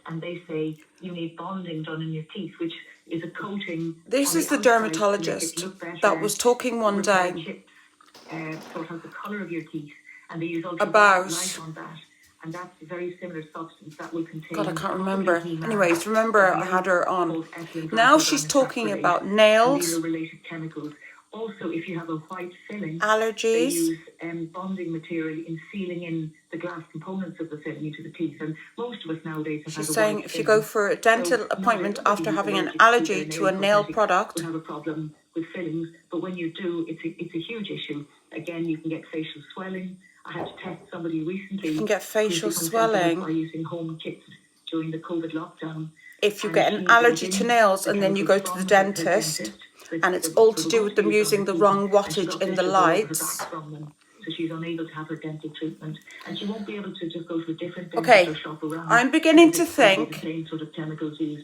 and they say you need bonding done in your teeth, which is a coating. This is the dermatologist that was talking one day So it has the colour of your teeth, and they use about... light on that. And that's a very similar substance that will contain... God, I can't remember. Anyways, remember I had her on. Now she's talking about nails. These are related chemicals. Also, if you have a white filling, allergies. They use bonding material in sealing in the glass components of the filling into the teeth. And most of us nowadays have She's saying if you go for a dental appointment after having an allergy to a nail product, have a problem with fillings. But when you do, it's a huge issue. Again, you can get facial swelling. I had to test somebody recently. You can get facial swelling by using home kits during the COVID lockdown. If you get an allergy to nails and then you go to the dentist, and it's all to do with them using the wrong wattage in the lights. So she's unable to have her dental treatment, and she won't be able to just go to a different dentist Okay, or shop around. I'm beginning to think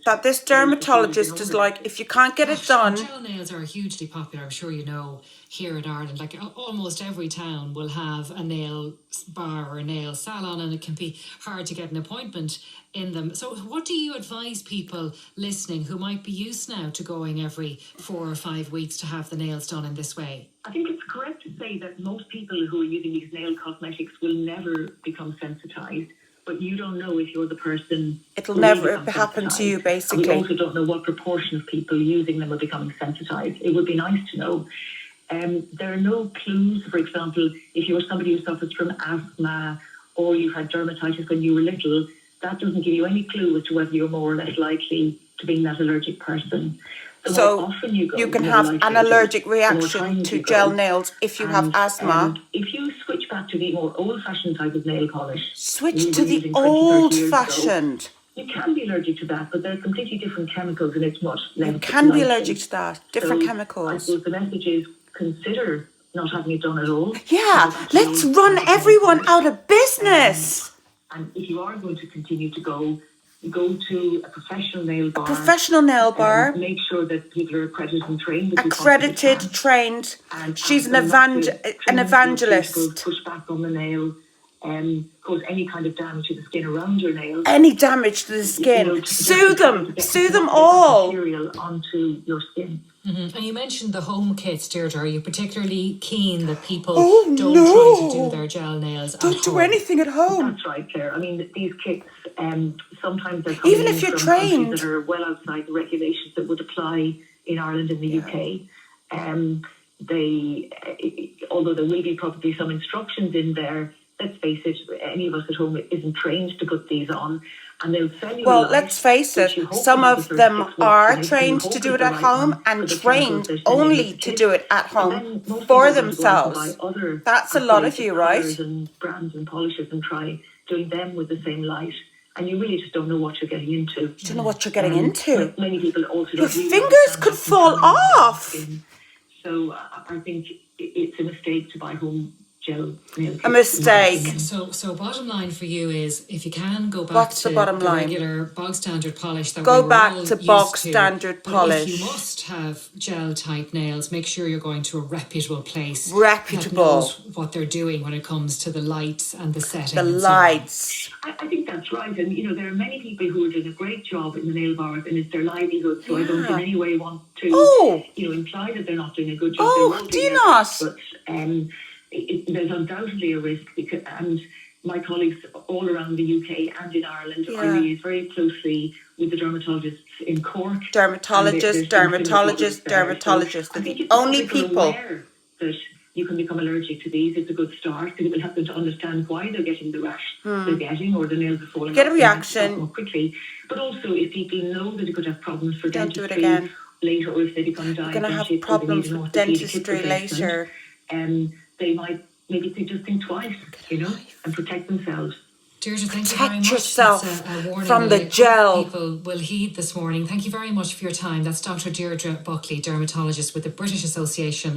that this dermatologist is like, if you can't get it done... Gel nails are hugely popular, I'm sure you know, here in Ireland. Like almost every town will have a nail bar or a nail salon, and it can be hard to get an appointment in them. So what do you advise people listening who might be used now to going every 4 or 5 weeks to have the nails done in this way? I think it's correct to say that most people who are using these nail cosmetics will never become sensitized, but you don't know if you're the person. It'll never happen to you, basically. And we also don't know what proportion of people using them are becoming sensitized. It would be nice to know. There are no clues. For example, if you were somebody who suffers from asthma or you had dermatitis when you were little, that doesn't give you any clue as to whether you're more or less likely to being that allergic person. So you can have an allergic reaction to gel nails if you have asthma. If you switch back to the more old-fashioned type of nail polish... Switch to the old-fashioned. You can be allergic to that, but they're completely different chemicals and it's much less... You can be allergic to that. Different chemicals. I suppose the message is consider not having it done at all. Yeah, let's run everyone out of business. And if you are going to continue to go to a professional nail bar. A professional nail bar. Make sure that people are accredited and trained. Accredited, trained. And she's an evangelist. Push back on the nail. Cause any kind of damage to the skin around your nail. Any damage to the skin. Sue them. Sue them all. Material onto your skin. Mm-hmm. And you mentioned the home kits, Deirdre. Are you particularly keen that people don't try to do their gel nails at home? Don't do anything at home. That's right, Claire. I mean, these kits, sometimes they're coming even if you're from trained, countries that are well outside the regulations that would apply in Ireland and the UK. Although there will be probably some instructions in there, let's face it, any of us at home isn't trained to put these on. And they'll sell you let's face it, some of them are trained to do it at home and trained only to do it at home for themselves. That's a lot of you, right? And brands and polishes and try doing them with the same light. And you really just don't know what you're getting into. You don't know what you're getting into. Many people also your fingers could fall off. So I think it's a mistake to buy home gel nail kits. A mistake. So bottom line for you is, if you can go back to the regular bog standard polish that go we were back all to used bog to, standard but polish. If you must have gel type nails, make sure you're going to a reputable place. Reputable. That knows what they're doing when it comes to the lights and the setting. The lights. I think that's right. And, there are many people who are doing a great job in the nail bars and it's their livelihood. So I don't in any way want to, imply that they're not doing a good job. Oh, do you not? But there's undoubtedly a risk, and my colleagues all around the UK and in Ireland are liaised very closely with the dermatologists in Cork. Dermatologists. They're the only people. That you can become allergic to these. It's a good start because it will help them to understand why they're getting the rash they're getting, or the nails are falling Get off a reaction more quickly. But also, if people know that it could have problems for don't do it dentistry again. later, or if they become diabetic, you're going to have problems with dentistry later. They might maybe just think twice, and protect themselves. Deirdre, thank you very much. Protect yourself a warning from the gel. People will heed this warning. Thank you very much for your time. That's Dr. Deirdre Buckley, dermatologist with the British Association